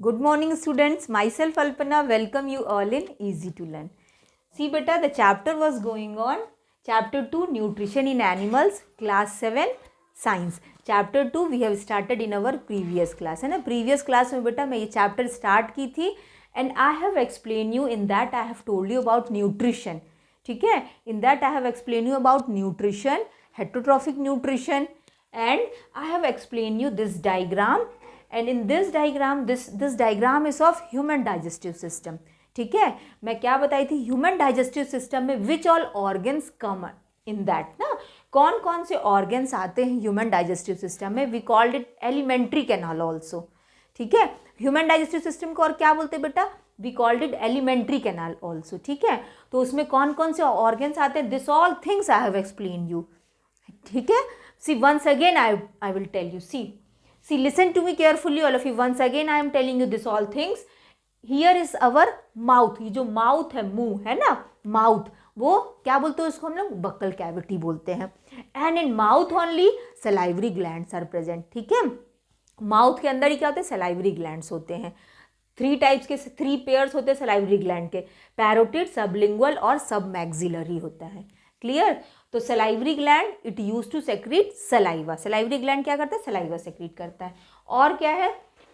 Good morning students, myself Alpana welcome you all in Easy to Learn. See beta, the chapter was going on, chapter 2 nutrition in animals, class 7 science. Chapter 2 we have started in our previous class, है ना. Previous class में बेटा मैं ये chapter start की थी and I have explained you, in that I have told you about nutrition. ठीक है, in that I have explained you about nutrition, heterotrophic nutrition, and I have explained you this diagram, and in this diagram this diagram is of human digestive system. ठीक है, मैं क्या बताई थी, human digestive system में which all organs come in that ना, कौन कौन से ऑर्गन्स आते हैं ह्यूमन डाइजेस्टिव सिस्टम में. We called it alimentary canal also. ठीक है, ह्यूमन डाइजेस्टिव सिस्टम को और क्या बोलते हैं बेटा, we called it alimentary canal also. ठीक है, तो उसमें कौन कौन से ऑर्गन्स आते हैं, this all things I have explain you. ठीक है, see once again I will tell you. See listen to me carefully all of you. Once again I am telling you this all things. Here is our mouth. ये जो mouth है, मुंह है ना, mouth, वो क्या बोलते हैं उसको हम लोग, बक्कल कैविटी बोलते हैं. And in mouth only salivary glands are present. ठीक है, माउथ के अंदर ही क्या होते हैं, सलाइवरी ग्लैंड्स होते हैं. 3 टाइप्स के, 3 पेयर्स होते हैं सलाइवरी ग्लैंड के, पैरोटिड, सबलिंगुअल और सब मैक्सिलरी होता है. क्लियर. तो salivary gland it use to secrete saliva. Salivary gland क्या करता है, सलाइवा सेक्रीट करता है. और क्या है,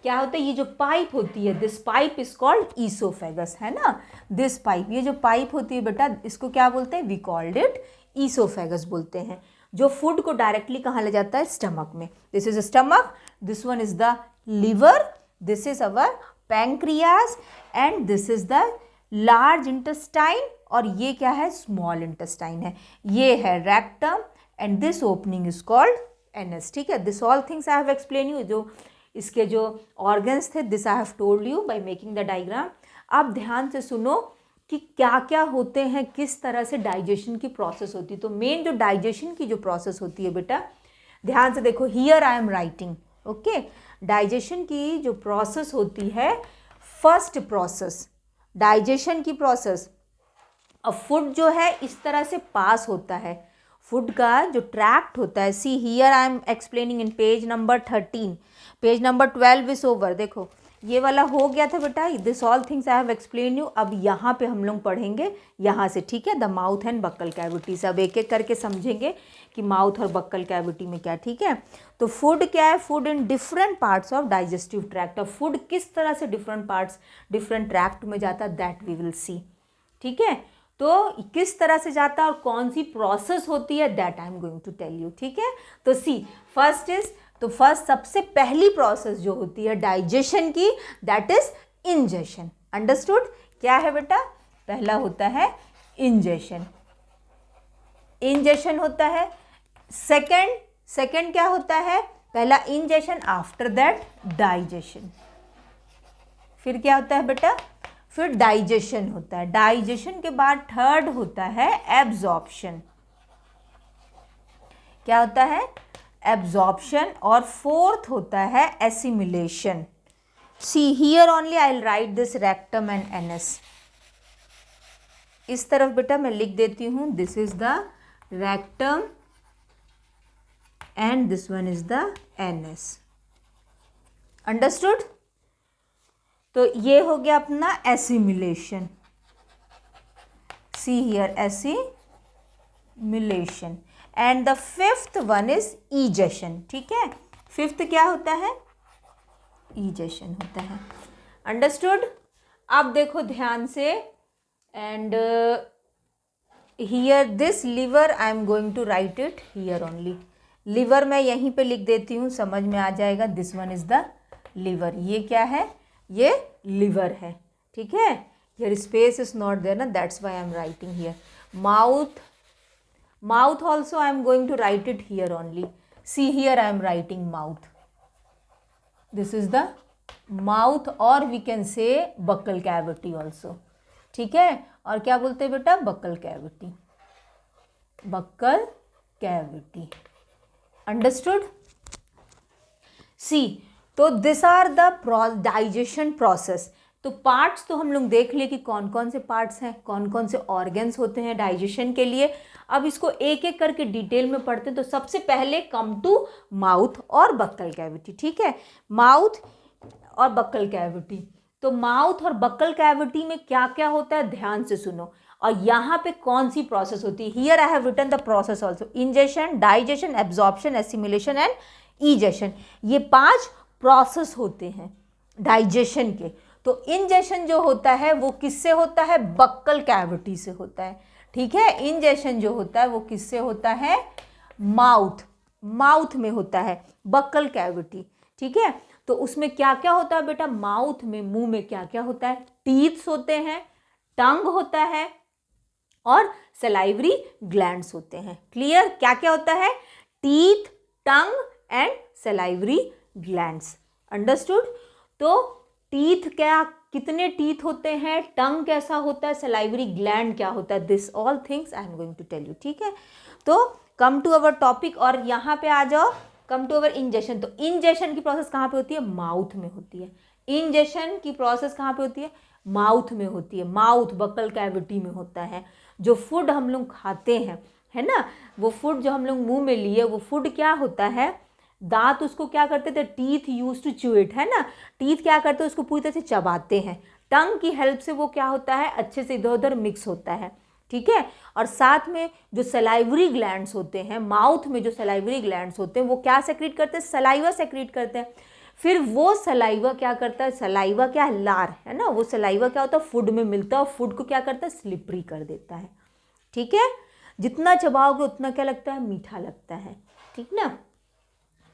क्या होता है, ये जो पाइप होती है, this pipe is called oesophagus, है ना. दिस पाइप, ये जो पाइप होती है बेटा, इसको क्या बोलते हैं, वी कॉल्ड इट ईसोफेगस बोलते हैं. जो फूड को डायरेक्टली कहाँ ले जाता है, स्टमक में. This is stomach, this one is the liver, this is our pancreas, and this is the large intestine, और ये क्या है, स्मॉल इंटेस्टाइन है. ये है rectum, and this opening is called anus. ठीक है, this all things I have explain you. जो इसके जो ऑर्गन्स थे, this I have told you by making the diagram. आप ध्यान से सुनो कि क्या क्या होते हैं, किस तरह से डाइजेशन की प्रोसेस होती है. तो मेन जो डाइजेशन की जो प्रोसेस होती है बेटा, ध्यान से देखो, here I am writing. Okay, digestion की जो प्रोसेस होती है, फर्स्ट प्रोसेस डाइजेशन की प्रोसेस. अब फूड जो है इस तरह से पास होता है, फूड का जो ट्रैक्ट होता है. सी here I am explaining in page number 13. Page number 12 is over. देखो ये वाला हो गया था बेटा, this all things I have explain you. अब यहाँ पे हम लोग पढ़ेंगे यहाँ से. ठीक है, the mouth and buccal cavity. सब एक एक करके समझेंगे कि माउथ और बक्कल कैविटी में क्या. ठीक है, तो फूड क्या है, food in different parts of digestive tract. और फूड किस तरह से डिफरेंट पार्ट्स, डिफरेंट ट्रैक्ट में जाता है, दैट वी विल सी. ठीक है, तो किस तरह से जाता है और कौन सी प्रोसेस होती है, that I am going to tell you. ठीक है, तो सी फर्स्ट इज, तो फर्स्ट सबसे पहली प्रोसेस जो होती है डाइजेशन की, दैट इज इंजेशन. अंडरस्टूड. क्या है बेटा, पहला होता है इंजेशन. इंजेशन होता है. सेकंड क्या होता है, पहला इंजेशन, आफ्टर दैट डाइजेशन. फिर क्या होता है बेटा, फिर डाइजेशन होता है. डाइजेशन के बाद थर्ड होता है एब्जॉर्प्शन. क्या होता है, एब्जॉर्प्शन. और फोर्थ होता है assimilation. See here only I will write this rectum and anus. इस तरफ बेटा मैं लिख देती हूँ, this is the rectum and this one is the anus. Understood. तो ये हो गया अपना assimilation. See here assimilation. And the fifth one is ईजेशन. ठीक है, फिफ्थ क्या होता है, ईजेशन होता है. अंडरस्टूड. अब देखो ध्यान से, and here this liver I am going to write it here only. Liver मैं यहीं पे लिख देती हूँ, समझ में आ जाएगा. This one is the liver. ये क्या है, ये लिवर है. ठीक है, here space is not there ना, that's why I am writing here. Mouth also I am going to write it here only. See here I am writing mouth. This is the mouth, or we can say buccal cavity also. ठीक है, और क्या बोलते हैं बेटा, buccal cavity. Buccal cavity. Understood? See, तो this are the digestion process. तो parts तो हम लोग देख लिए कि कौन कौन से पार्ट्स हैं, कौन कौन से ऑर्गन्स होते हैं डाइजेशन के लिए. अब इसको एक एक करके डिटेल में पढ़ते हैं. तो सबसे पहले कम टू माउथ और बक्कल कैविटी. ठीक है, माउथ और बक्कल कैविटी। तो माउथ और बक्कल कैविटी में क्या क्या होता है ध्यान से सुनो, और यहाँ पे कौन सी प्रोसेस होती है। Here I have written the process also, ingestion, digestion, absorption, assimilation and egestion. ये 5 प्रोसेस होते हैं डाइजेशन के। तो इंजेशन जो होता है वो किससे होता है, बक्कल कैविटी से होता है, ठीक है। इंजेशन जो होता है वो किससे होता है, माउथ में होता है, बक्कल कैविटी, ठीक है। तो उसमें क्या क्या होता है बेटा, माउथ में, मुंह में क्या क्या होता है, टीथ्स होते हैं, टंग होता है और सलाइवरी ग्लैंड्स होते हैं। क्लियर, क्या क्या होता है, teeth, tongue and salivary glands. Understood. तो टीथ क्या, कितने टीथ होते हैं, टंग कैसा होता है, सलाइवरी ग्लैंड क्या होता है, this all things I am going to tell you, ठीक है। तो कम टू अवर टॉपिक, और यहाँ पे आ जाओ, कम टू अवर इंजेशन। तो इंजेशन की प्रोसेस कहाँ पे होती है, माउथ में होती है। इंजेशन की प्रोसेस कहाँ पे होती है, माउथ में होती है, माउथ बक्कल कैविटी में होता है। जो फूड हम लोग खाते हैं, है ना, वो फूड जो हम लोग मुंह में लिए, वो फूड क्या होता है, दांत उसको क्या करते थे, teeth use to chew it, है ना, टीथ क्या करते हैं, उसको पूरी तरह से चबाते हैं। टंग की हेल्प से वो क्या होता है, अच्छे से इधर उधर मिक्स होता है, ठीक है। और साथ में जो सलाइवरी ग्लैंड्स होते हैं, माउथ में जो सलाइवरी ग्लैंड्स होते हैं, वो क्या सेक्रेट करते हैं, सलाइवा सेक्रेट करते हैं। फिर वो सलाइवा क्या करता है, सलाइवा क्या है, लार, है ना, वो सलाइवा क्या होता है, फूड में मिलता है और फूड को क्या करता है, स्लिपरी कर देता है, ठीक है। जितना चबाओगे उतना क्या लगता है, मीठा लगता है, ठीक ना।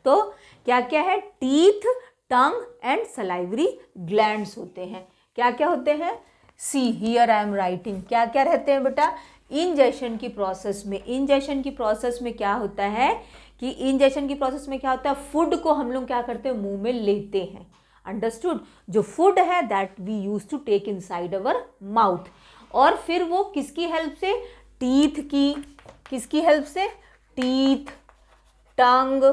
तो क्या क्या है, teeth, tongue and salivary glands होते हैं। क्या क्या होते हैं, सी हियर आई एम राइटिंग, क्या क्या रहते हैं बेटा, इंजेशन की प्रोसेस में। इंजेशन की प्रोसेस में क्या होता है कि इंजेशन की प्रोसेस में क्या होता है, फूड को हम लोग क्या करते हैं, मुंह में लेते हैं। अंडरस्टूड। जो फूड है that we use to take inside our mouth, और फिर वो किसकी हेल्प से, टीथ की, किसकी हेल्प से, टीथ, टंग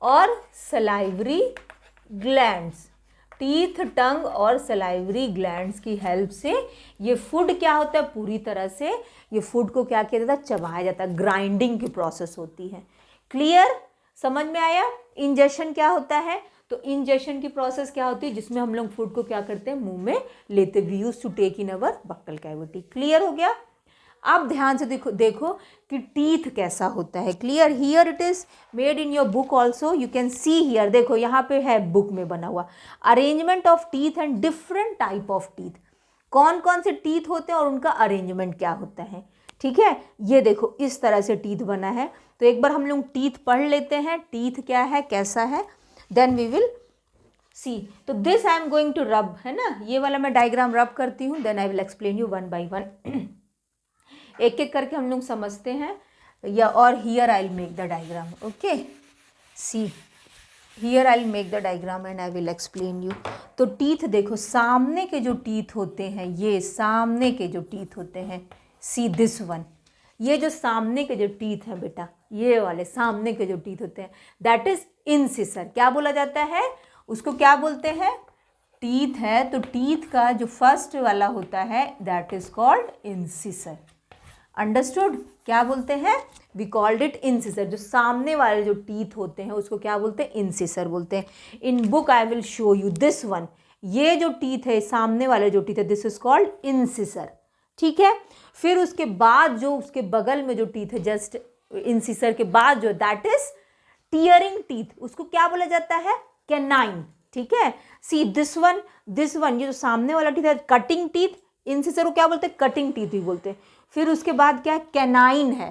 और सलाइवरी ग्लैंड्स, टीथ, टंग और सलाइवरी ग्लैंड्स की हेल्प से ये फूड क्या होता है, पूरी तरह से ये फूड को क्या किया जाता है, चबाया जाता है, ग्राइंडिंग की प्रोसेस होती है। क्लियर, समझ में आया। इंजेशन क्या होता है, तो इंजेशन की प्रोसेस क्या होती है, जिसमें हम लोग फूड को क्या करते हैं, मुंह में लेते, we use to take in our buccal cavity. Clear हो गया। अब ध्यान से देखो कि टीथ कैसा होता है। Clear, here it is made in your book also, you can see here, देखो यहाँ पे है बुक में बना हुआ, arrangement of teeth and different type of teeth. कौन कौन से टीथ होते हैं और उनका अरेंजमेंट क्या होता है, ठीक है। ये देखो इस तरह से टीथ बना है। तो एक बार हम लोग टीथ पढ़ लेते हैं, टीथ क्या है, कैसा है, देन वी विल सी। तो this I am going to rub, है ना, ये वाला मैं डायग्राम रब करती हूँ, then I will explain you one by one. एक एक करके हम लोग समझते हैं, या और here I will make the diagram, okay. See here I will make the diagram and I will explain you. तो टीथ देखो, सामने के जो टीथ होते हैं, ये सामने के जो टीथ होते हैं, सी दिस वन, ये जो सामने के जो टीथ हैं बेटा, ये वाले सामने के जो टीथ होते हैं, दैट इज इंसिसर। क्या बोला जाता है उसको, क्या बोलते हैं, टीथ है। तो टीथ का जो फर्स्ट वाला होता है दैट इज कॉल्ड इंसिसर। अंडरस्टूड, क्या बोलते हैं, वी कॉल्ड इट इंसिसर। जो सामने वाले जो टीथ होते हैं उसको क्या बोलते हैं, इंसिसर बोलते हैं। In book I will show you this one, ये जो टीथ है, सामने वाले जो टीथ है, दिस इज कॉल्ड इंसिसर, ठीक है। फिर उसके बाद जो उसके बगल में जो टीथ है, जस्ट इंसिसर के बाद जो, दैट इज टीयरिंग टीथ, उसको क्या बोला जाता है, कैनाइन, ठीक है। सी दिस वन, ये जो सामने वाला टीथ है, कटिंग टीथ, इंसिसर को क्या बोलते हैं, कटिंग टीथ ही बोलते हैं। फिर उसके बाद क्या है, कैनाइन है,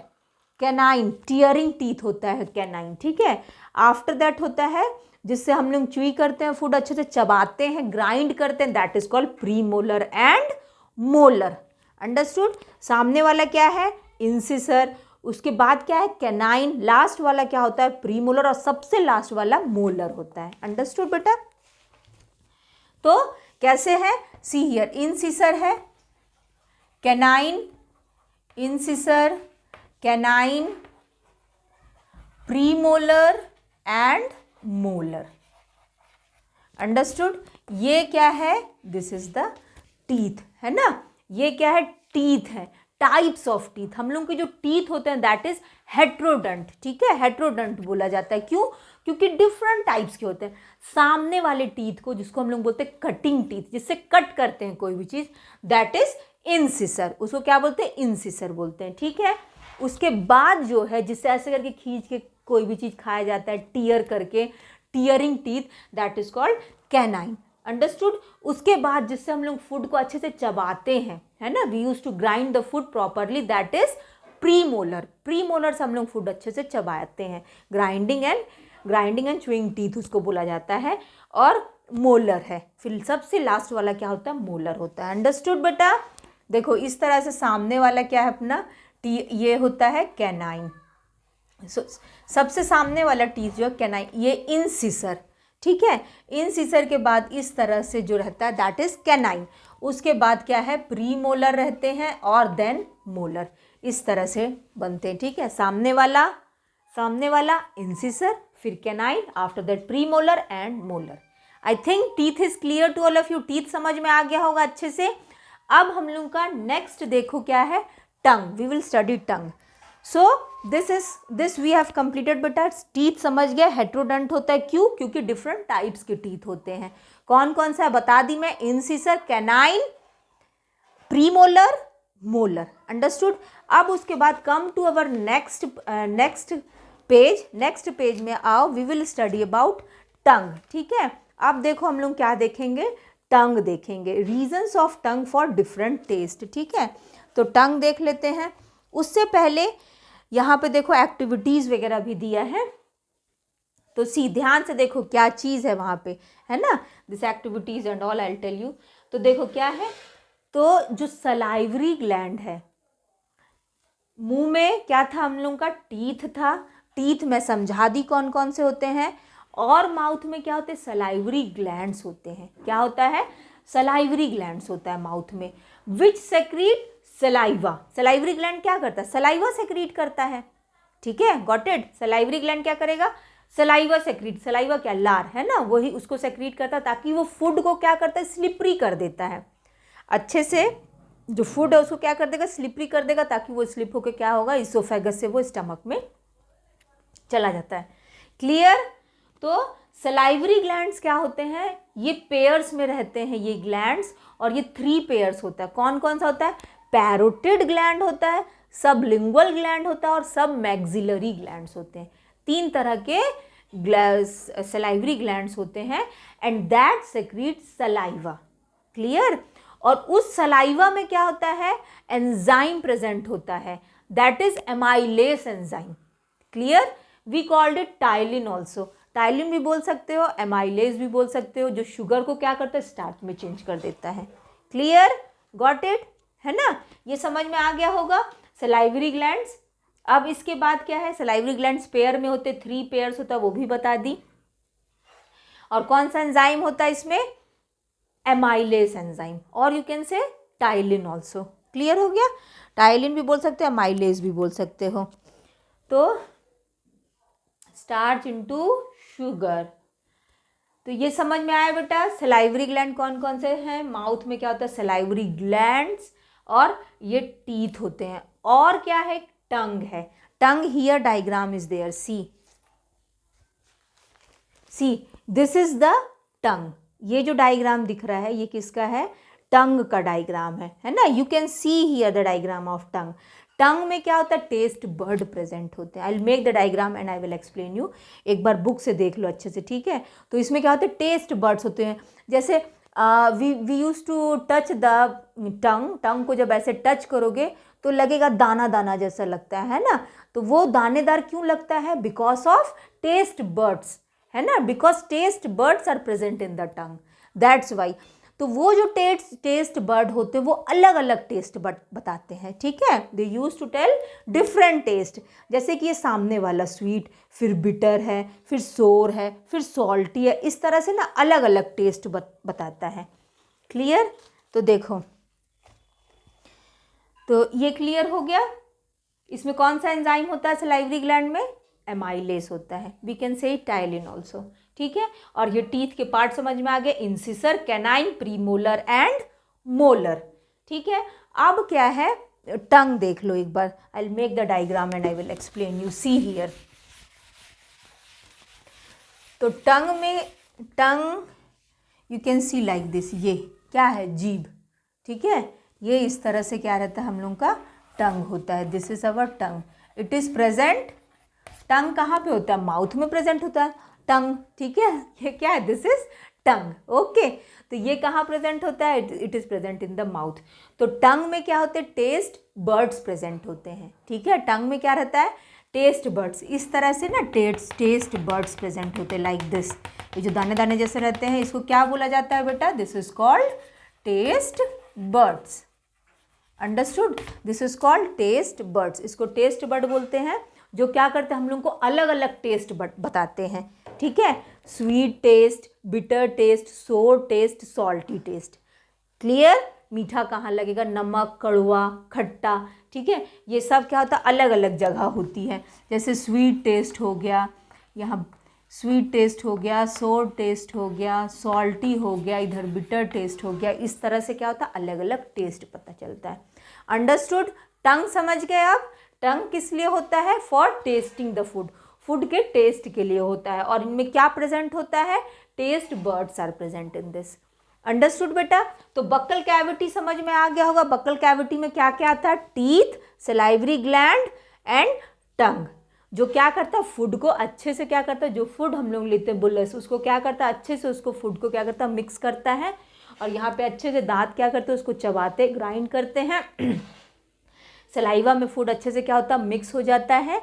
कैनाइन, टीयरिंग टीथ होता है कैनाइन, ठीक है। आफ्टर दैट होता है जिससे हम लोग च्यूई करते हैं, फूड अच्छे से चबाते हैं, ग्राइंड करते हैं, that is called premolar and molar. Understood. सामने वाला क्या है, इंसिसर, उसके बाद क्या है, कैनाइन, लास्ट वाला क्या होता है, प्रीमोलर, और सबसे लास्ट वाला मोलर होता है। अंडरस्टूड बेटा। तो कैसे है, सी हियर, इंसिसर है, canine, incisor, canine, premolar and molar. Understood. ये क्या है, दिस इज द टीथ, है ना, ये क्या है, टीथ है, टाइप्स ऑफ टीथ। हम लोग के जो टीथ होते हैं दैट इज हेट्रोडंट, ठीक है, हेट्रोडंट बोला जाता है। क्यों, क्योंकि डिफरेंट टाइप्स के होते हैं। सामने वाले टीथ को, जिसको हम लोग बोलते हैं कटिंग टीथ, जिससे कट करते हैं कोई भी चीज़, दैट इज इंसिसर। उसको क्या बोलते हैं? इंसिसर बोलते हैं, ठीक है। उसके बाद जो है, जिससे ऐसे करके खींच के कोई भी चीज़ खाया जाता है, टीयर करके, tearing teeth, that is called canine. Understood? उसके बाद जिससे हम लोग फूड को अच्छे से चबाते हैं, है ना, we use to grind the food properly, that is premolar. Premolar से हम लोग फूड अच्छे से चबाते हैं। ग्राइंडिंग एंड च्यूइंग टीथ उसको बोला जाता है। और मोलर है, फिर सबसे लास्ट वाला क्या होता है? मोलर होता है। अंडरस्टूड बेटा? देखो इस तरह से सामने वाला क्या है अपना ये होता है कैनाइन। सबसे सामने वाला टीथ जो है कैनाइन, ये इंसिसर, ठीक है। इंसिसर के बाद इस तरह से जो रहता है दैट इज कैनाइन। उसके बाद क्या है? प्री मोलर रहते हैं और देन मोलर, इस तरह से बनते हैं, ठीक है। सामने वाला इंसिसर, फिर canine, after that premolar and molar. I think teeth is clear to all of you. Teeth समझ में आ गया होगा अच्छे से। अब हम लोग का नेक्स्ट देखो क्या है? Tongue. We will study tongue. So this we have completed बेटा। टीथ समझ गए, हेट्रोडंट होता है, क्यों? क्योंकि डिफरेंट टाइप्स के टीथ होते हैं। कौन कौन सा है बता दी मैं? Incisor, canine, premolar, molar. Understood? अब उसके बाद come to our next page में आओ, we will study about tongue, ठीक है। अब देखो हम लोग क्या देखेंगे? टंग देखेंगे, regions of tongue for different taste, ठीक है। तो टंग देख लेते हैं। उससे पहले यहाँ पे देखो एक्टिविटीज़ वगैरह भी दिया है, तो ध्यान से देखो क्या चीज़ है वहाँ पे, है ना। This activities and all I will tell you. तो देखो क्या है, तो जो सलाइवरी ग्लैंड है, मुंह में क्या था हम लोगों का? टीथ था। टीथ में समझा दी कौन कौन से होते हैं। और माउथ में क्या होते हैं? सलाइवरी ग्लैंड्स होते हैं। क्या होता है? सलाइवरी ग्लैंड्स होता है माउथ में, विच सेक्रीट सलाइवा। सलाइवरी ग्लैंड क्या करता है? सलाइवा सेक्रीट करता है, ठीक है। Got it? सलाइवरी ग्लैंड क्या करेगा? Saliva secrete. सलाइवा क्या? लार, है ना, वही उसको सेक्रीट करता है, ताकि वो फूड को क्या करता है? स्लिपरी कर देता है अच्छे से। जो फूड है उसको क्या कर देगा? स्लिपरी कर देगा, ताकि वो स्लिप होकर क्या होगा? इसोफेगस से वो स्टमक में चला जाता है। क्लियर? तो सलाइवरी ग्लैंड्स क्या होते हैं? ये पेयर्स में रहते हैं ये ग्लैंड्स, और ये 3 पेयर्स होता है। कौन कौन सा होता है? पैरोटिड ग्लैंड होता है, सबलिंगुअल ग्लैंड होता है, और सब मैक्सिलरी ग्लैंड्स होते हैं। 3 तरह के सलाइवरी ग्लैंड्स होते हैं, and that secrete saliva. Clear? और उस सलाइवा में क्या होता है? एंजाइम प्रेजेंट होता है, that is amylase enzyme. Clear? We called it ptyalin also. Ptyalin भी बोल सकते हो, एमाइलेस भी बोल सकते हो, जो शुगर को क्या करता है? स्टार्च में चेंज कर देता है। क्लियर? Got it? है ना, ये समझ में आ गया होगा सलाइवरी ग्लैंड्स। अब इसके बाद क्या है? सलाइवरी ग्लैंड्स पेयर में होते, 3 पेयर्स होता है, वो भी बता दी। और कौन सा एंजाइम होता है इसमें? एमाइलेस एंजाइम, और you can say ptyalin also. Clear हो गया? टाइलिन भी बोल सकते हो, एमाइलेस भी बोल सकते हो। तो स्टार्च इनटू शुगर, तो ये समझ में आया बेटा। सलाइवरी ग्लैंड कौन कौन से हैं? माउथ में क्या होता है? सलाइवरी ग्लैंड्स, और ये टीथ होते हैं। और क्या है? टंग है। Tongue here diagram is there, see this is the tongue. ये जो डायग्राम दिख रहा है ये किसका है? टंग का डायग्राम है ना। You can see here the diagram of tongue. Tongue में क्या होता है? टेस्ट बर्ड प्रेजेंट होते हैं। I will make the diagram and I will explain you. एक बार बुक से देख लो अच्छे से, ठीक है। तो इसमें क्या होता है? टेस्ट बर्ड्स होते हैं। जैसे we use to touch the tongue को जब ऐसे टच करोगे तो लगेगा दाना दाना जैसा लगता है ना। तो वो दानेदार क्यों लगता है? बिकॉज ऑफ टेस्ट बर्ड्स, है ना, because taste birds are present in the tongue, that's why. तो वो जो टेस्ट बर्ड होते हैं वो अलग अलग टेस्ट बताते हैं, ठीक है। They use to tell different taste. जैसे कि ये सामने वाला स्वीट, फिर बिटर है, फिर सोर है, फिर सॉल्टी है, इस तरह से ना अलग अलग टेस्ट बताता है। क्लियर? तो देखो, तो ये क्लियर हो गया। इसमें कौन सा एंजाइम होता है सलाइवरी ग्लैंड में? एमाइलेस होता है। We can say ptyalin also, ठीक है। और ये टीथ के पार्ट समझ में आ गए, incisor, canine, premolar and molar, ठीक है। अब क्या है? टंग देख लो एक बार। I will make the diagram and I will explain you. See here, तो tongue you can see like this, ये क्या है, जीभ, ठीक है, ये इस तरह से क्या रहता है हम लोगों का टंग होता है। This is our tongue, it is present. Tongue कहाँ पे होता है, माउथ में प्रेजेंट होता है टंग, ठीक है, ये क्या है, दिस इज टंग, ओके। तो ये कहाँ प्रेजेंट होता है, it is present in the mouth. तो टंग में क्या होते हैं, टेस्ट बर्ड्स प्रेजेंट होते हैं, ठीक है, टंग में क्या रहता है, टेस्ट बर्ड्स, इस तरह से ना टेस्ट बर्ड्स प्रेजेंट होते हैं लाइक दिस। ये जो दाने दाने जैसे रहते हैं इसको क्या बोला जाता है बेटा, this is called taste buds, understood, this is called taste buds. इसको टेस्ट बर्ड बोलते हैं, जो क्या करते हैं हम लोग को अलग अलग टेस्ट बताते हैं, ठीक है, sweet taste, bitter taste, sour taste, salty taste, clear. मीठा कहाँ लगेगा, नमक, कड़वा, खट्टा, ठीक है, ये सब क्या होता है अलग अलग जगह होती है। जैसे स्वीट टेस्ट हो गया, यहाँ स्वीट टेस्ट हो गया, सोर टेस्ट हो गया, सॉल्टी हो गया, इधर बिटर टेस्ट हो गया, इस तरह से क्या होता है अलग अलग टेस्ट पता चलता है, अंडरस्टूड। टंग समझ गए आप, टंग किस लिए होता है, for testing the food, food के टेस्ट के लिए होता है, और इनमें क्या प्रेजेंट होता है, taste birds are present in this, understood बेटा। तो बक्कल कैविटी समझ में आ गया होगा, बक्कल कैविटी में क्या क्या आता है, teeth, salivary gland and tongue, जो क्या करता है फूड को अच्छे से क्या करता है, जो फूड हम लोग लेते हैं बुल्लस, उसको क्या करता है अच्छे से उसको फूड को क्या करता है मिक्स करता है, और यहाँ पे अच्छे से दांत क्या करते हैं उसको चबाते ग्राइंड करते हैं सलाइवा में फूड अच्छे से क्या होता है मिक्स हो जाता है,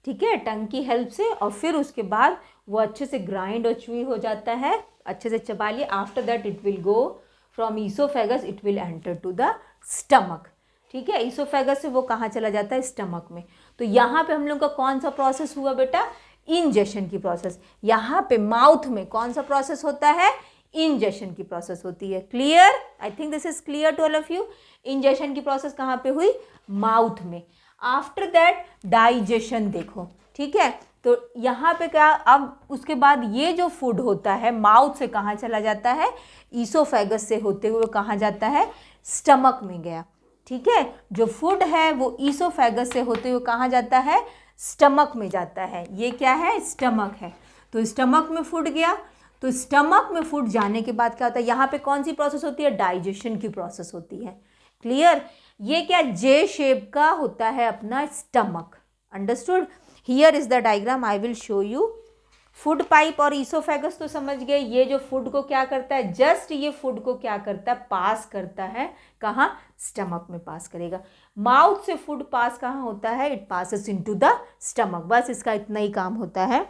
ठीक है, टंग की हेल्प से, और फिर उसके बाद वो अच्छे से ग्राइंड और च्यूई हो जाता है, अच्छे से चबा लिए। After that it will go from oesophagus, it will enter to the stomach, ठीक है, ईसोफेगस से वो कहाँ चला जाता है, स्टमक में। तो यहाँ पे हम लोग का कौन सा प्रोसेस हुआ बेटा, इंजेशन की प्रोसेस। यहाँ पे माउथ में कौन सा प्रोसेस होता है, इंजेशन की प्रोसेस होती है, clear, I think this is clear to all of you. Ingestion की प्रोसेस कहाँ पे हुई, माउथ में। आफ्टर दैट डाइजेशन देखो, ठीक है, तो यहाँ पे क्या, अब उसके बाद ये जो फूड होता है माउथ से कहाँ चला जाता है, ईसोफेगस से होते हुए कहाँ जाता है, स्टमक में गया, ठीक है, जो फूड है वो ईसोफेगस से होते हुए कहाँ जाता है, स्टमक में जाता है, ये क्या है, स्टमक है। तो स्टमक में फूड गया, तो स्टमक में फूड जाने के बाद क्या होता है, यहाँ पे कौन सी प्रोसेस होती है, डाइजेशन की प्रोसेस होती है, क्लियर। ये क्या जे शेप का होता है अपना stomach, understood. Here is the diagram, I will show you. Food pipe और ईसोफेगस तो समझ गए, ये जो फूड को क्या करता है, जस्ट ये फूड को क्या करता है, पास करता है, कहाँ, स्टमक में पास करेगा। माउथ से फूड पास कहाँ होता है, it passes into the stomach, बस इसका इतना ही काम होता है,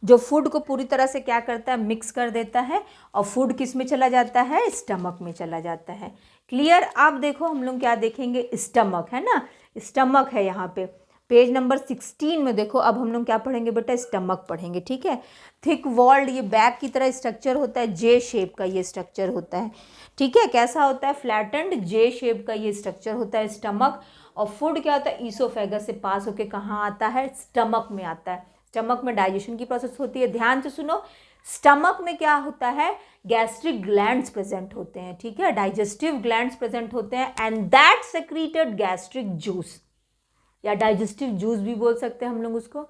जो फूड को पूरी तरह से क्या करता है, मिक्स कर देता है, और फूड किस में चला जाता है, स्टमक में चला जाता है, क्लियर। अब देखो हम लोग क्या देखेंगे, स्टमक है ना, स्टमक है यहाँ पे पेज नंबर 16 में देखो। अब हम लोग क्या पढ़ेंगे बेटा, स्टमक पढ़ेंगे, ठीक है। थिक वॉल्ड, ये बैग की तरह स्ट्रक्चर होता है, जे शेप का ये स्ट्रक्चर होता है, ठीक है, कैसा होता है, फ्लैटेंड जे शेप का ये स्ट्रक्चर होता है स्टमक। और फूड क्या होता है, ईसोफेगस से पास होके कहाँ आता है, स्टमक में आता है। स्टमक में डाइजेशन की प्रोसेस होती है, ध्यान से सुनो। स्टमक में क्या होता है, गैस्ट्रिक ग्लैंड्स प्रेजेंट होते हैं, ठीक है, डाइजेस्टिव ग्लैंड्स प्रेजेंट होते हैं, and that secreted gastric juice, या डाइजेस्टिव जूस भी बोल सकते हैं हम लोग उसको,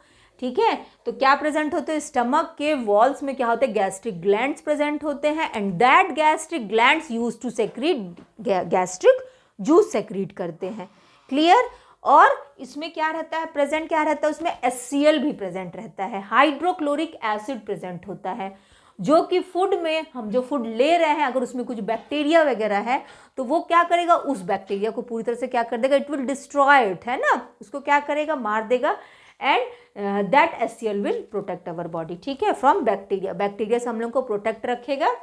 ठीक है। तो क्या प्रेजेंट होते हैं, स्टमक के वॉल्स में क्या होते हैं, गैस्ट्रिक ग्लैंड्स प्रेजेंट होते हैं, and that gastric glands use to secrete gastric juice secrete करते हैं, क्लियर। और इसमें क्या रहता है, प्रेजेंट क्या रहता है, उसमें HCl भी प्रेजेंट रहता है, हाइड्रोक्लोरिक एसिड प्रेजेंट होता है, जो कि फूड में हम जो फूड ले रहे हैं अगर उसमें कुछ बैक्टीरिया वगैरह है तो वो क्या करेगा, उस बैक्टीरिया को पूरी तरह से क्या कर देगा, इट विल डिस्ट्रॉय इट, है ना, उसको क्या करेगा, मार देगा, and that HCl will protect our body, ठीक है, फ्रॉम बैक्टीरिया, बैक्टीरिया से हम लोग को प्रोटेक्ट रखेगा।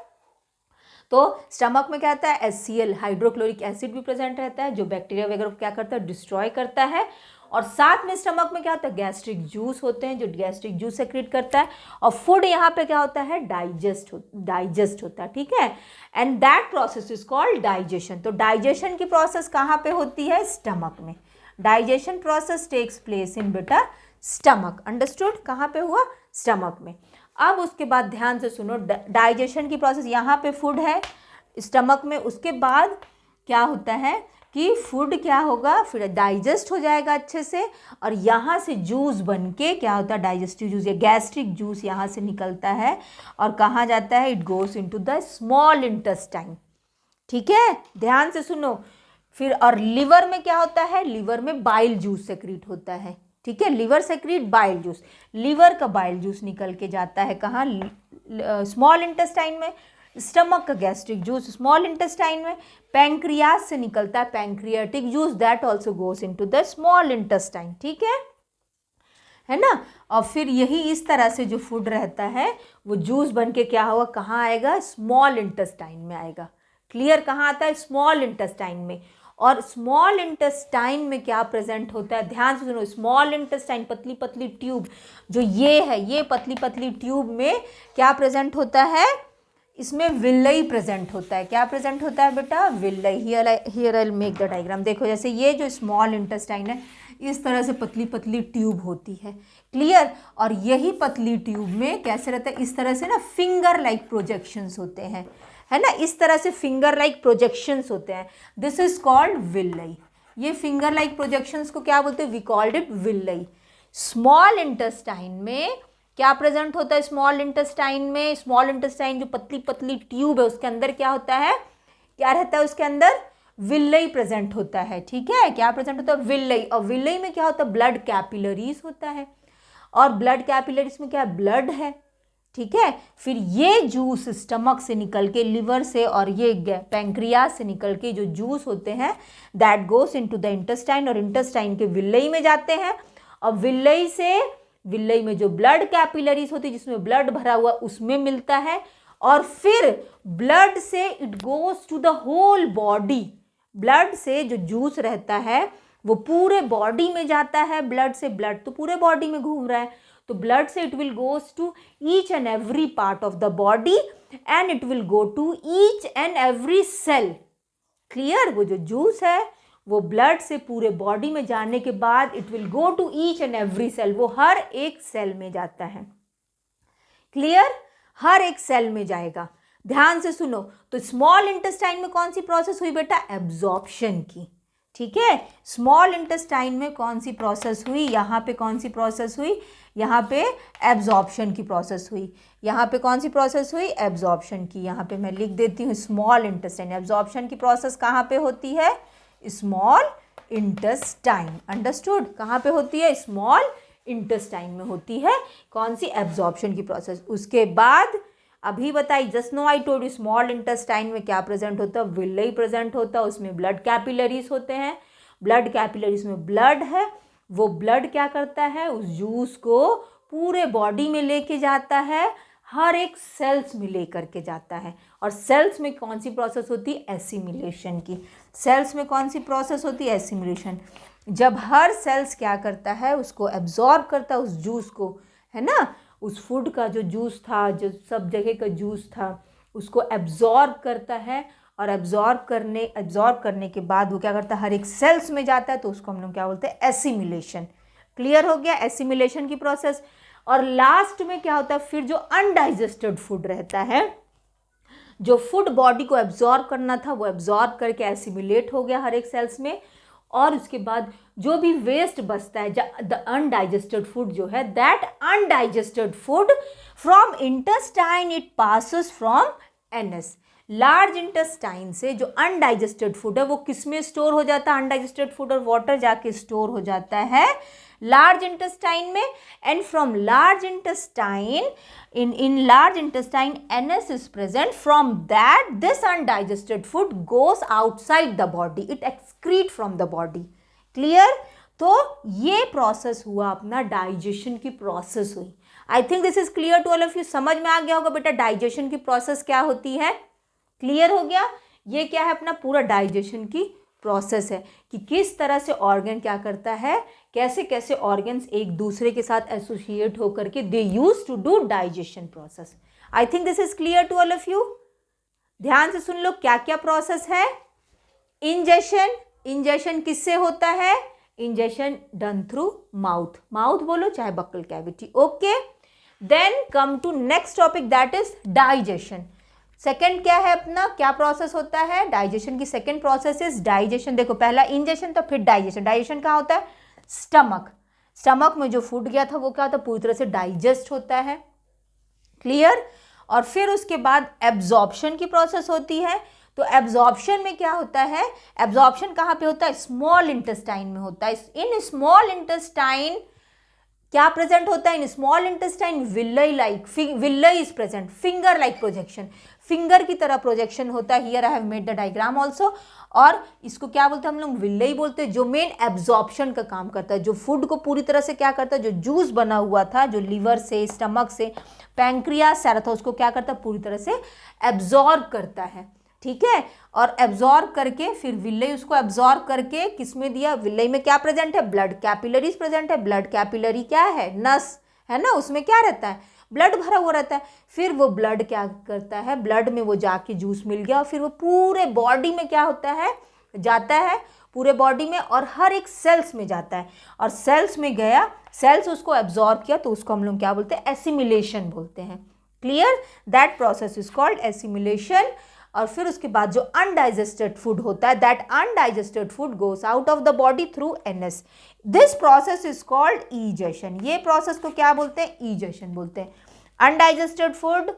तो स्टमक में क्या आता है, HCl हाइड्रोक्लोरिक एसिड भी प्रेजेंट रहता है, जो बैक्टीरिया वगैरह को क्या करता है, डिस्ट्रॉय करता है। और साथ में स्टमक में क्या होता है, गैस्ट्रिक जूस होते हैं, जो गैस्ट्रिक जूस सेक्रेट करता है, और फूड यहाँ पे क्या होता है, डाइजेस्ट होता है, ठीक है, and that process is called digestion. तो डाइजेशन की प्रोसेस कहाँ पे होती है, स्टमक में। Digestion process takes place in बेटा स्टमक, अंडरस्टूड, कहाँ पे हुआ, स्टमक में। अब उसके बाद ध्यान से सुनो, डाइजेशन की प्रोसेस, यहाँ पे फूड है स्टमक में, उसके बाद क्या होता है, कि फूड क्या होगा, फिर डाइजेस्ट हो जाएगा अच्छे से, और यहाँ से जूस बन के क्या होता है, डाइजेस्टिव जूस या गैस्ट्रिक जूस यहाँ से निकलता है और कहाँ जाता है, it goes into the small intestine. ठीक है, ध्यान से सुनो। फिर और लिवर में क्या होता है, लिवर में बाइल जूस सेक्रीट होता है। ठीक है, liver secrete bile juice, liver का बाइल जूस निकल के जाता है कहाँ, स्मॉल इंटेस्टाइन में। स्टमक का गैस्ट्रिक जूस स्मॉल इंटेस्टाइन में। पैंक्रियास से निकलता है pancreatic juice, that also goes into the small intestine. ठीक है ना। और फिर यही इस तरह से जो फूड रहता है वो जूस बन के क्या होगा, कहाँ आएगा, स्मॉल इंटेस्टाइन में आएगा। क्लियर, कहाँ आता है, स्मॉल इंटेस्टाइन में। और स्मॉल इंटेस्टाइन में क्या प्रेजेंट होता है, ध्यान से सुनो। स्मॉल इंटेस्टाइन, पतली पतली ट्यूब जो ये है, ये पतली पतली ट्यूब में क्या प्रेजेंट होता है, इसमें विल्लई प्रेजेंट होता है। क्या प्रेजेंट होता है बेटा, villi. Here I make the diagram. देखो जैसे ये जो स्मॉल इंटेस्टाइन है, इस तरह से पतली पतली ट्यूब होती है। क्लियर। और यही पतली ट्यूब में कैसे रहता है, इस तरह से ना फिंगर लाइक प्रोजेक्शंस होते हैं, है ना, इस तरह से फिंगर लाइक प्रोजेक्शंस होते हैं। This is called villi. ये फिंगर लाइक प्रोजेक्शंस को क्या बोलते हैं, we called it villi. Small intestine में क्या प्रेजेंट होता है, स्मॉल इंटेस्टाइन में, स्मॉल इंटेस्टाइन जो पतली पतली ट्यूब है उसके अंदर क्या होता है, क्या रहता है उसके अंदर, विल्लई प्रेजेंट होता है। ठीक है, क्या प्रेजेंट होता है, विल्लई। और विल्लई में क्या होता है, ब्लड कैपिलरीज होता है, और ब्लड कैपिलरीज में क्या है, ब्लड है। ठीक है, फिर ये जूस स्टमक से निकल के, लिवर से और ये पैंक्रियास से निकल के जो जूस होते हैं, that goes into the intestine, और इंटेस्टाइन के विल्लई में जाते हैं। और विल्लई से, विल्लई में जो ब्लड कैपिलरीज होती है जिसमें ब्लड भरा हुआ उसमें मिलता है, और फिर ब्लड से it goes to the whole body. Blood से जो जूस रहता है वो पूरे बॉडी में जाता है। ब्लड से, ब्लड तो पूरे बॉडी में घूम रहा है, तो ब्लड से it will goes to each and every part of the body and it will go to each and every cell. Clear, वो जो जूस है वो ब्लड से पूरे बॉडी में जाने के बाद it will go to each and every cell, वो हर एक सेल में जाता है। क्लियर, हर एक सेल में जाएगा। ध्यान से सुनो। तो स्मॉल इंटेस्टाइन में कौन सी प्रोसेस हुई बेटा, एब्जॉर्प्शन की। ठीक है, स्मॉल इंटेस्टाइन में कौन सी प्रोसेस हुई, यहाँ पे कौन सी प्रोसेस हुई, यहाँ पे एब्जॉर्प्शन की प्रोसेस हुई। यहाँ पे कौन सी प्रोसेस हुई, एब्जॉर्प्शन की। यहाँ पे मैं लिख देती हूँ स्मॉल इंटेस्टाइन। एब्जॉर्प्शन की प्रोसेस कहाँ पे होती है, स्मॉल इंटेस्टाइन। अंडरस्टूड, कहाँ पे होती है, स्मॉल इंटेस्टाइन में होती है कौन सी, एब्जॉर्प्शन की प्रोसेस। उसके बाद अभी बताई, just no I told you, small intestine में क्या प्रेजेंट होता है, विल्लई प्रेजेंट होता है, उसमें ब्लड कैपिलरीज होते हैं। ब्लड कैपिलरीज में ब्लड है, वो ब्लड क्या करता है, उस जूस को पूरे बॉडी में लेके जाता है, हर एक सेल्स में लेकर के जाता है। और सेल्स में कौन सी प्रोसेस होती है, एसिमिलेशन की। सेल्स में कौन सी प्रोसेस होती है, एसिमिलेशन। जब हर सेल्स क्या करता है, उसको एब्जॉर्ब करता है उस जूस को, है ना, उस फूड का जो जूस था, जो सब जगह का जूस था, उसको एब्जॉर्ब करता है। और एब्जॉर्ब करने के बाद वो क्या करता है, हर एक सेल्स में जाता है, तो उसको हम लोग क्या बोलते हैं, एसिमिलेशन। क्लियर हो गया, एसिमिलेशन की प्रोसेस। और लास्ट में क्या होता है, फिर जो अनडाइजेस्टेड फूड रहता है, जो फूड बॉडी को एब्जॉर्ब करना था वो एब्जॉर्ब करके एसिमिलेट हो गया हर एक सेल्स में। और उसके बाद जो भी वेस्ट बचता है, द अनडाइजेस्टेड फूड जो है, that undigested food from intestine it passes from NS. Large intestine से जो अनडाइजेस्टेड फूड है वो किस में स्टोर हो जाता है, अनडाइजेस्टेड फूड और वाटर जाके स्टोर हो जाता है लार्ज इंटेस्टाइन में। And from large intestine, in large intestine NS is present. From that this undigested food goes outside the body, it excrete from the body. Clear? तो ये process हुआ अपना डाइजेशन की प्रोसेस हुई। I think this is clear to all of you. समझ में आ गया होगा बेटा डाइजेशन की प्रोसेस क्या होती है, क्लियर हो गया। ये क्या है, अपना पूरा डाइजेशन की प्रोसेस है कि किस तरह से ऑर्गन क्या करता है, कैसे कैसे ऑर्गन्स एक दूसरे के साथ एसोसिएट होकर के they use to do digestion process. I think this is clear to all of you. ध्यान से सुन लो क्या क्या प्रोसेस है। इंजेशन, इंजेशन किससे होता है, ingestion done through mouth, mouth बोलो चाहे buccal cavity. Okay, then come to next topic that is digestion. Second क्या है अपना, क्या प्रोसेस होता है डाइजेशन की, सेकंड प्रोसेस इज डाइजेशन। देखो पहला इंजेशन तो फिर डाइजेशन। डाइजेशन कहाँ होता है, स्टमक। स्टमक में जो फूड गया था वो क्या होता है, पूरी तरह से डाइजेस्ट होता है, क्लियर। और फिर उसके बाद एब्जॉर्प्शन की प्रोसेस होती है। तो एब्जॉर्प्शन में क्या होता है, एब्जॉर्प्शन कहाँ पे होता है, स्मॉल इंटेस्टाइन में होता है। इन स्मॉल इंटेस्टाइन क्या प्रेजेंट होता है, in small intestine villi like, villi is present, finger like projection, finger की तरह प्रोजेक्शन होता है। Here I have made the diagram also. और इसको क्या बोलते हैं हम लोग, विल्लई बोलते हैं, जो मेन एब्जॉर्प्शन का काम करता है, जो फूड को पूरी तरह से क्या करता है, जो जूस बना हुआ था, जो लीवर से, स्टमक से, पैंक्रियास सारा था, उसको क्या करता है, पूरी तरह से एब्जॉर्ब करता है, ठीक है। और एब्जॉर्ब करके फिर विल्लई उसको एब्जॉर्ब करके किसमें दिया, विल्लई में क्या प्रेजेंट है, ब्लड कैपिलरीज प्रेजेंट है। ब्लड कैपिलरी क्या है, नस है ना, उसमें क्या रहता है, ब्लड भरा हुआ रहता है। फिर वो ब्लड क्या करता है, ब्लड में वो जाके जूस मिल गया और फिर वो पूरे बॉडी में क्या होता है, जाता है पूरे बॉडी में और हर एक सेल्स में जाता है। और सेल्स में गया, सेल्स उसको एब्जॉर्ब किया, तो उसको हम लोग क्या बोलते हैं, एसिमिलेशन बोलते हैं, clear. That process is called assimilation. और फिर उसके बाद जो अनडाइजेस्टेड फूड होता है, that undigested food goes out of the body through NS. This process is called ईजेशन। ये प्रोसेस को क्या बोलते हैं, ईजेशन बोलते हैं। Undigested food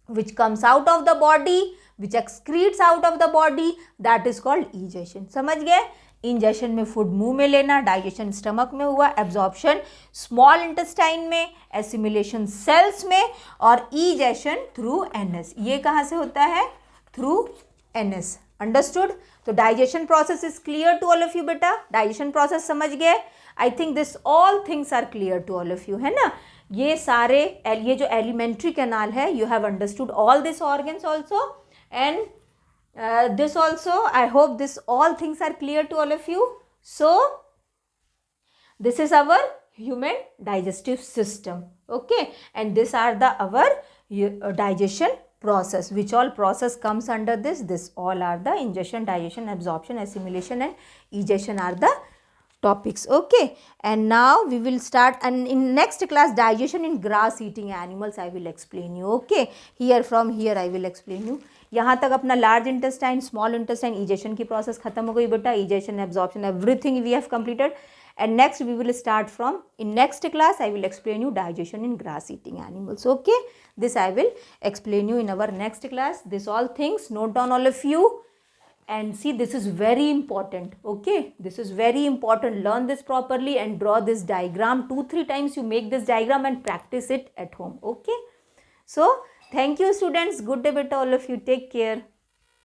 which comes out of the body, which excretes out of the body, that is called egestion। समझ गए, ingestion में फूड मुंह में लेना, डाइजेशन स्टमक में हुआ, एब्जॉर्प्शन स्मॉल इंटेस्टाइन में, एसिमिलेशन सेल्स में, और ईजेशन थ्रू एनएस। ये कहाँ से होता है, थ्रू एनएस, अंडरस्टूड। तो digestion process is clear to all of you बेटा, डाइजेशन प्रोसेस समझ गए। I think this all things are clear to all of you, है ना। ये सारे ये जो एलिमेंट्री कैनाल है, you have understood all this organs also and this also. I hope this all things are clear to all of you. So this is our human digestive system, okay, and these are the our digestion process, which all process comes under this all are the ingestion, digestion, absorption, assimilation and egestion are the topics, okay. And now we will start, and in next class digestion in grass eating animals I will explain you, okay. Here from here I will explain you। यहाँ तक अपना large intestine, small intestine, egestion की process खत्म हो गई बेटा, egestion, absorption, everything we have completed. And next we will start from, in next class I will explain you digestion in grass eating animals, okay. This I will explain you in our next class. This all things note down all of you, and see this is very important, okay. This is very important, learn this properly and draw this diagram 2-3 times. You make this diagram and practice it at home, okay. So thank you students, good day beta all of you, take care.